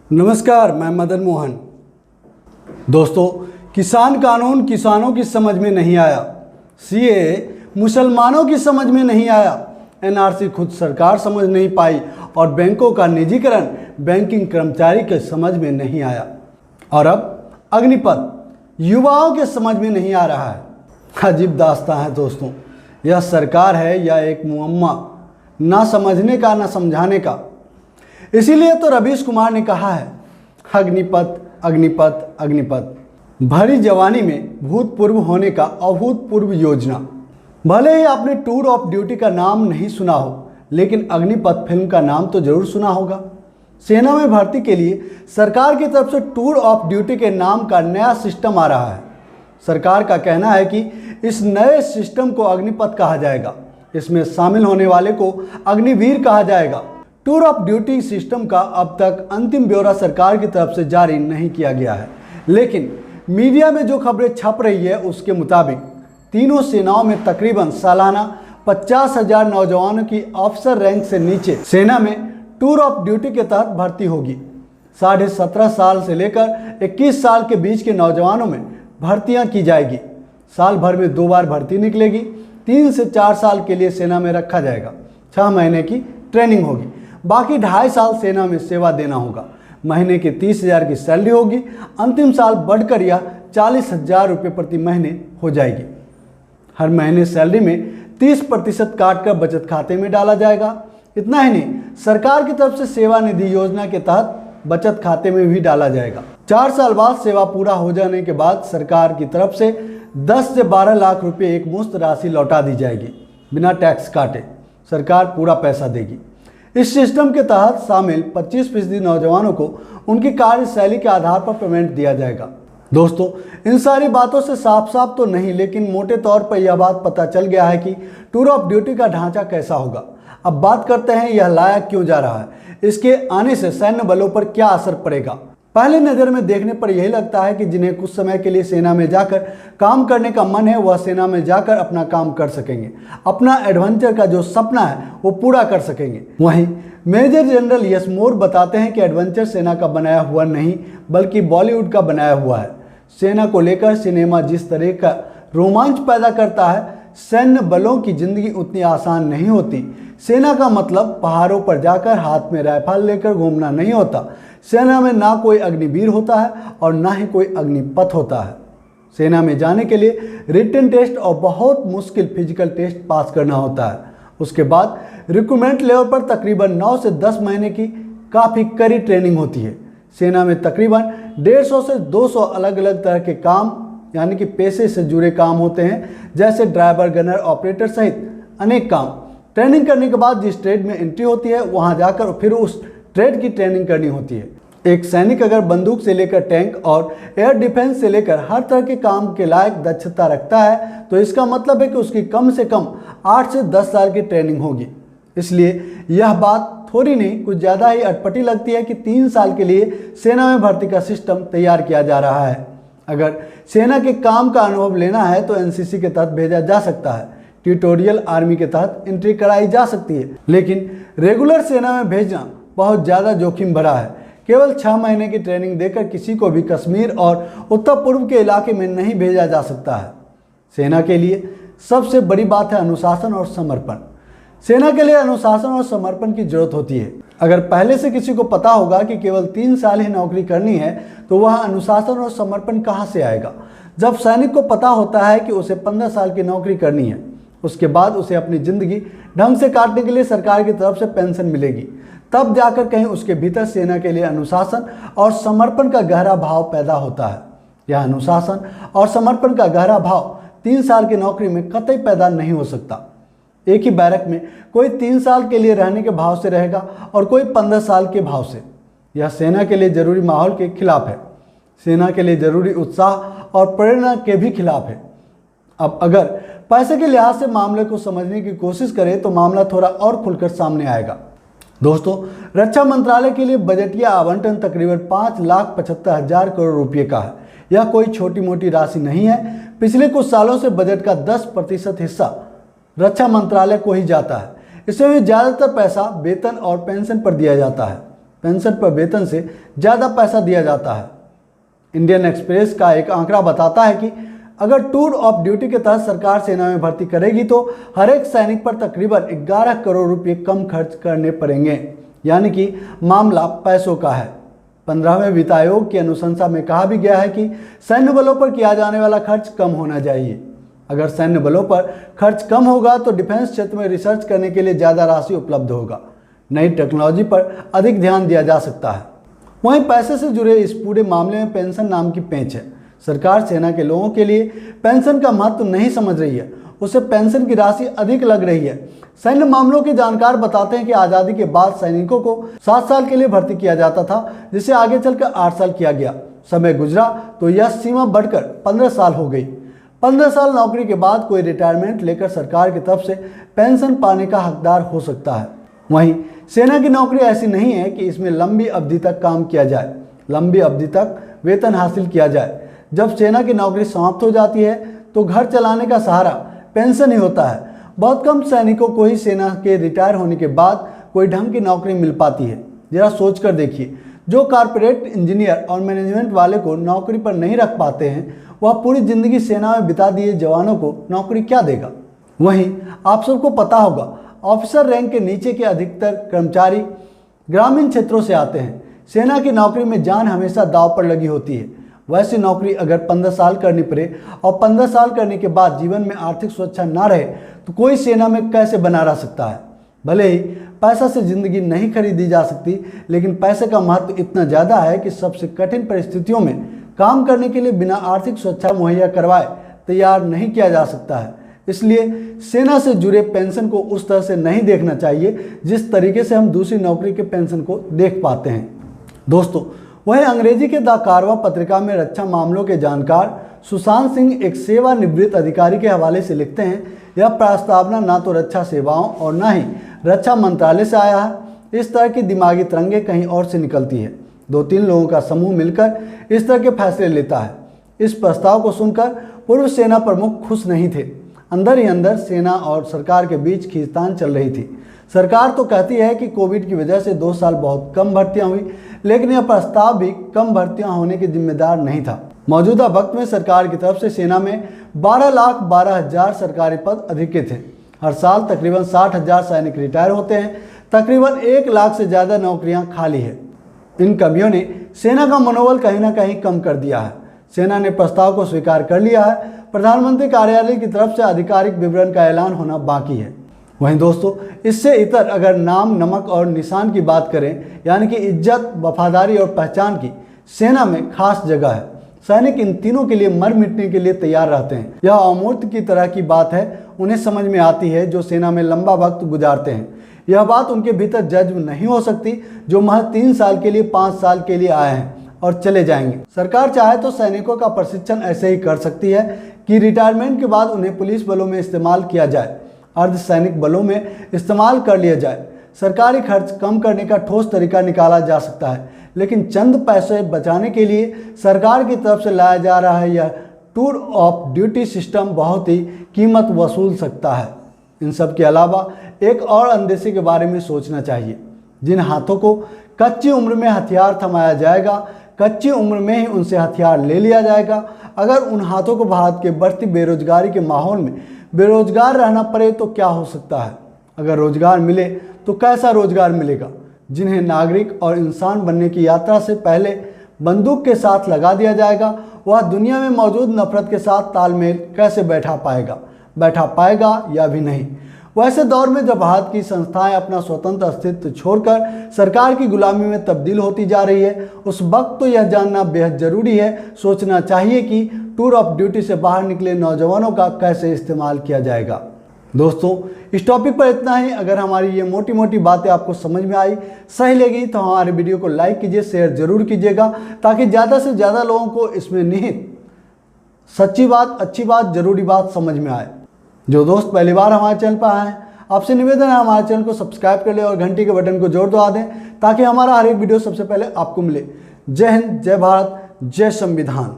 नमस्कार, मैं मदन मोहन। दोस्तों, किसान कानून किसानों की समझ में नहीं आया, सीएए मुसलमानों की समझ में नहीं आया, एनआरसी खुद सरकार समझ नहीं पाई और बैंकों का निजीकरण बैंकिंग कर्मचारी के समझ में नहीं आया, और अब अग्निपथ युवाओं के समझ में नहीं आ रहा है। अजीब दास्तां है दोस्तों, यह सरकार है या एक मुअम्मा, ना समझने का ना समझाने का। इसीलिए तो रवीश कुमार ने कहा है, अग्निपथ अग्निपथ अग्निपथ, भरी जवानी में भूतपूर्व होने का अभूतपूर्व योजना। भले ही आपने टूर ऑफ ड्यूटी का नाम नहीं सुना हो, लेकिन अग्निपथ फिल्म का नाम तो जरूर सुना होगा। सेना में भर्ती के लिए सरकार की तरफ से टूर ऑफ ड्यूटी के नाम का नया सिस्टम आ रहा है। सरकार का कहना है कि इस नए सिस्टम को अग्निपथ कहा जाएगा। इसमें शामिल होने वाले को अग्निवीर कहा जाएगा। टूर ऑफ ड्यूटी सिस्टम का अब तक अंतिम ब्यौरा सरकार की तरफ से जारी नहीं किया गया है, लेकिन मीडिया में जो खबरें छप रही है उसके मुताबिक तीनों सेनाओं में तकरीबन सालाना 50,000 नौजवानों की अफसर रैंक से नीचे सेना में टूर ऑफ ड्यूटी के तहत भर्ती होगी। 17.5 साल से लेकर 21 साल के बीच के नौजवानों में भर्तियां की जाएगी। साल भर में 2 बार भर्ती निकलेगी। 3 से 4 साल के लिए सेना में रखा जाएगा। 6 महीने की ट्रेनिंग होगी, बाकी 2.5 साल सेना में सेवा देना होगा। महीने के 30,000 की सैलरी होगी। अंतिम साल बढ़कर यह 40,000 रुपये प्रति महीने हो जाएगी। हर महीने सैलरी में 30% काटकर बचत खाते में डाला जाएगा। इतना ही नहीं, सरकार की तरफ से सेवा निधि योजना के तहत बचत खाते में भी डाला जाएगा। 4 साल बाद सेवा पूरा हो जाने के बाद सरकार की तरफ से 10 से 12 लाख रुपये एक मुश्त राशि लौटा दी जाएगी। बिना टैक्स काटे सरकार पूरा पैसा देगी। इस सिस्टम के तहत शामिल 25% नौजवानों को उनकी कार्यशैली के आधार पर पेमेंट दिया जाएगा। दोस्तों, इन सारी बातों से साफ साफ तो नहीं, लेकिन मोटे तौर पर यह बात पता चल गया है कि टूर ऑफ ड्यूटी का ढांचा कैसा होगा। अब बात करते हैं, यह लाया क्यों जा रहा है, इसके आने से सैन्य बलों पर क्या असर पड़ेगा। पहले नज़र में देखने पर यही लगता है कि जिन्हें कुछ समय के लिए सेना में जाकर काम करने का मन है, वह सेना में जाकर अपना काम कर सकेंगे, अपना एडवेंचर का जो सपना है वो पूरा कर सकेंगे। वहीं मेजर जनरल यश मोर बताते हैं कि एडवेंचर सेना का बनाया हुआ नहीं, बल्कि बॉलीवुड का बनाया हुआ है। सेना को लेकर सिनेमा जिस तरह का रोमांच पैदा करता है, सैन्य बलों की जिंदगी उतनी आसान नहीं होती। सेना का मतलब पहाड़ों पर जाकर हाथ में राइफल लेकर घूमना नहीं होता। सेना में ना कोई अग्निवीर होता है और ना ही कोई अग्निपथ होता है। सेना में जाने के लिए रिटन टेस्ट और बहुत मुश्किल फिजिकल टेस्ट पास करना होता है। उसके बाद रिक्रूटमेंट लेवल पर तकरीबन 9 से 10 महीने की काफ़ी कड़ी ट्रेनिंग होती है। सेना में तकरीबन 150 से 200 अलग अलग तरह के काम यानी कि पेशे से जुड़े काम होते हैं, जैसे ड्राइवर, गनर, ऑपरेटर सहित अनेक काम। ट्रेनिंग करने के बाद जिस ट्रेड में एंट्री होती है, वहां जाकर फिर उस ट्रेड की ट्रेनिंग करनी होती है। एक सैनिक अगर बंदूक से लेकर टैंक और एयर डिफेंस से लेकर हर तरह के काम के लायक दक्षता रखता है, तो इसका मतलब है कि उसकी कम से कम 8 से 10 साल की ट्रेनिंग होगी। इसलिए यह बात थोड़ी नहीं कुछ ज़्यादा ही अटपटी लगती है कि 3 साल के लिए सेना में भर्ती का सिस्टम तैयार किया जा रहा है। अगर सेना के काम का अनुभव लेना है तो एनसीसी के तहत भेजा जा सकता है, ट्यूटोरियल आर्मी के तहत एंट्री कराई जा सकती है, लेकिन रेगुलर सेना में भेजना बहुत ज़्यादा जोखिम भरा है। केवल 6 महीने की ट्रेनिंग देकर किसी को भी कश्मीर और उत्तर पूर्व के इलाके में नहीं भेजा जा सकता है। सेना के लिए सबसे बड़ी बात है अनुशासन और समर्पण। सेना के लिए अनुशासन और समर्पण की जरूरत होती है। अगर पहले से किसी को पता होगा कि केवल 3 साल ही नौकरी करनी है, तो वह अनुशासन और समर्पण कहाँ से आएगा। जब सैनिक को पता होता है कि उसे 15 साल की नौकरी करनी है, उसके बाद उसे अपनी ज़िंदगी ढंग से काटने के लिए सरकार की तरफ से पेंशन मिलेगी, तब जाकर कहीं उसके भीतर सेना के लिए अनुशासन और समर्पण का गहरा भाव पैदा होता है। यह अनुशासन और समर्पण का गहरा भाव 3 साल की नौकरी में कतई पैदा नहीं हो सकता। एक ही बैरक में कोई 3 साल के लिए रहने के भाव से रहेगा और कोई 15 साल के भाव से। यह सेना के लिए जरूरी माहौल के खिलाफ है, सेना के लिए जरूरी उत्साह और प्रेरणा के भी खिलाफ है। अब अगर पैसे के लिहाज से मामले को समझने की कोशिश करें तो मामला थोड़ा और खुलकर सामने आएगा। दोस्तों, रक्षा मंत्रालय के लिए बजटीय आवंटन तकरीबन 5,75,000 करोड़ रुपये का है। यह कोई छोटी मोटी राशि नहीं है। पिछले कुछ सालों से बजट का 10% हिस्सा रक्षा मंत्रालय को ही जाता है। इसमें भी ज़्यादातर पैसा वेतन और पेंशन पर दिया जाता है। पेंशन पर वेतन से ज़्यादा पैसा दिया जाता है। इंडियन एक्सप्रेस का एक आंकड़ा बताता है कि अगर टूर ऑफ ड्यूटी के तहत सरकार सेना में भर्ती करेगी तो हर एक सैनिक पर तकरीबन 11 करोड़ रुपये कम खर्च करने पड़ेंगे, यानी कि मामला पैसों का है। 15वें वित्त आयोग की अनुशंसा में कहा भी गया है कि सैन्य बलों पर किया जाने वाला खर्च कम होना चाहिए। अगर सैन्य बलों पर खर्च कम होगा तो डिफेंस क्षेत्र में रिसर्च करने के लिए ज़्यादा राशि उपलब्ध होगा, नई टेक्नोलॉजी पर अधिक ध्यान दिया जा सकता है। वहीं पैसे से जुड़े इस पूरे मामले में पेंशन नाम की पेंच है। सरकार सेना के लोगों के लिए पेंशन का महत्व नहीं समझ रही है, उसे पेंशन की राशि अधिक लग रही है। सैन्य मामलों के जानकार बताते हैं कि आज़ादी के बाद सैनिकों को 7 साल के लिए भर्ती किया जाता था, जिसे आगे चलकर 8 साल किया गया। समय गुजरा तो यह सीमा बढ़कर 15 साल हो गई। 15 साल नौकरी के बाद कोई रिटायरमेंट लेकर सरकार की तरफ से पेंशन पाने का हकदार हो सकता है। वहीं सेना की नौकरी ऐसी नहीं है कि इसमें लंबी अवधि तक काम किया जाए, लंबी अवधि तक वेतन हासिल किया जाए। जब सेना की नौकरी समाप्त हो जाती है तो घर चलाने का सहारा पेंशन ही होता है। बहुत कम सैनिकों को ही सेना के रिटायर होने के बाद कोई ढंग की नौकरी मिल पाती है। जरा सोच कर देखिए, जो कारपोरेट इंजीनियर और मैनेजमेंट वाले को नौकरी पर नहीं रख पाते हैं, वह पूरी जिंदगी सेना में बिता दिए जवानों को नौकरी क्या देगा। वहीं आप सबको पता होगा, ऑफिसर रैंक के नीचे के अधिकतर कर्मचारी ग्रामीण क्षेत्रों से आते हैं। सेना की नौकरी में जान हमेशा दांव पर लगी होती है। वैसी नौकरी अगर 15 साल करनी पड़े और 15 साल करने के बाद जीवन में आर्थिक सुरक्षा ना रहे तो कोई सेना में कैसे बना रह सकता है। भले ही पैसा से ज़िंदगी नहीं खरीदी जा सकती, लेकिन पैसे का महत्व इतना ज़्यादा है कि सबसे कठिन परिस्थितियों में काम करने के लिए बिना आर्थिक सुरक्षा मुहैया करवाए तैयार नहीं किया जा सकता है। इसलिए सेना से जुड़े पेंशन को उस तरह से नहीं देखना चाहिए जिस तरीके से हम दूसरी नौकरी के पेंशन को देख पाते हैं। दोस्तों, वहीं अंग्रेजी के द कारवा पत्रिका में रक्षा मामलों के जानकार सुशांत सिंह एक सेवानिवृत्त अधिकारी के हवाले से लिखते हैं, यह प्रस्तावना ना तो रक्षा सेवाओं और ना ही रक्षा मंत्रालय से आया है। इस तरह की दिमागी तरंगे कहीं और से निकलती है। 2-3 लोगों का समूह मिलकर इस तरह के फैसले लेता है। इस प्रस्ताव को सुनकर पूर्व सेना प्रमुख खुश नहीं थे। अंदर ही अंदर सेना और सरकार के बीच खींचतान चल रही थी। सरकार तो कहती है कि कोविड की वजह से 2 साल बहुत कम भर्तियां हुई, लेकिन यह प्रस्ताव भी कम भर्तियां होने के जिम्मेदार नहीं था। मौजूदा वक्त में सरकार की तरफ से सेना में 12,12,000 सरकारी पद अधिकृत हैं। हर साल तकरीबन 60,000 सैनिक रिटायर होते हैं। तकरीबन 1 लाख से ज़्यादा नौकरियां खाली है। इन कमियों ने सेना का मनोबल कहीं ना कहीं कम कर दिया है। सेना ने प्रस्ताव को स्वीकार कर लिया है। प्रधानमंत्री कार्यालय की तरफ से आधिकारिक विवरण का ऐलान होना बाकी है। वहीं दोस्तों, इससे इतर अगर नाम, नमक और निशान की बात करें, यानी कि इज्जत, वफादारी और पहचान की, सेना में खास जगह है। सैनिक इन तीनों के लिए मर मिटने के लिए तैयार रहते हैं। यह अमूर्त की तरह की बात है, उन्हें समझ में आती है जो सेना में लंबा वक्त गुजारते हैं। यह बात उनके भीतर जज्ब नहीं हो सकती जो महज 3 साल के लिए, 5 साल के लिए आए हैं और चले जाएंगे। सरकार चाहे तो सैनिकों का प्रशिक्षण ऐसे ही कर सकती है कि रिटायरमेंट के बाद उन्हें पुलिस बलों में इस्तेमाल किया जाए, अर्धसैनिक बलों में इस्तेमाल कर लिया जाए। सरकारी खर्च कम करने का ठोस तरीका निकाला जा सकता है, लेकिन चंद पैसे बचाने के लिए सरकार की तरफ से लाया जा रहा है यह टूर ऑफ ड्यूटी सिस्टम बहुत ही कीमत वसूल सकता है। इन सब के अलावा एक और अंदेशे के बारे में सोचना चाहिए। जिन हाथों को कच्ची उम्र में हथियार थमाया जाएगा, कच्ची उम्र में ही उनसे हथियार ले लिया जाएगा। अगर उन हाथों को भारत के बढ़ती बेरोजगारी के माहौल में बेरोजगार रहना पड़े तो क्या हो सकता है। अगर रोजगार मिले तो कैसा रोजगार मिलेगा। जिन्हें नागरिक और इंसान बनने की यात्रा से पहले बंदूक के साथ लगा दिया जाएगा, वह दुनिया में मौजूद नफरत के साथ तालमेल कैसे बैठा पाएगा या भी नहीं। वैसे दौर में जब भारत की संस्थाएं अपना स्वतंत्र अस्तित्व छोड़कर सरकार की गुलामी में तब्दील होती जा रही है, उस वक्त तो यह जानना बेहद ज़रूरी है, सोचना चाहिए कि टूर ऑफ ड्यूटी से बाहर निकले नौजवानों का कैसे इस्तेमाल किया जाएगा। दोस्तों, इस टॉपिक पर इतना ही। अगर हमारी ये मोटी मोटी बातें आपको समझ में आई, सही लगी तो हमारे वीडियो को लाइक कीजिए, शेयर जरूर कीजिएगा, ताकि ज़्यादा से ज़्यादा लोगों को इसमें निहित सच्ची बात, अच्छी बात, ज़रूरी बात समझ में आए। जो दोस्त पहली बार हमारे चैनल पर आए हैं, आपसे निवेदन है हमारे चैनल को सब्सक्राइब कर ले और घंटी के बटन को जोर दबा दें, ताकि हमारा हर एक वीडियो सबसे पहले आपको मिले। जय हिंद, जय भारत, जय संविधान।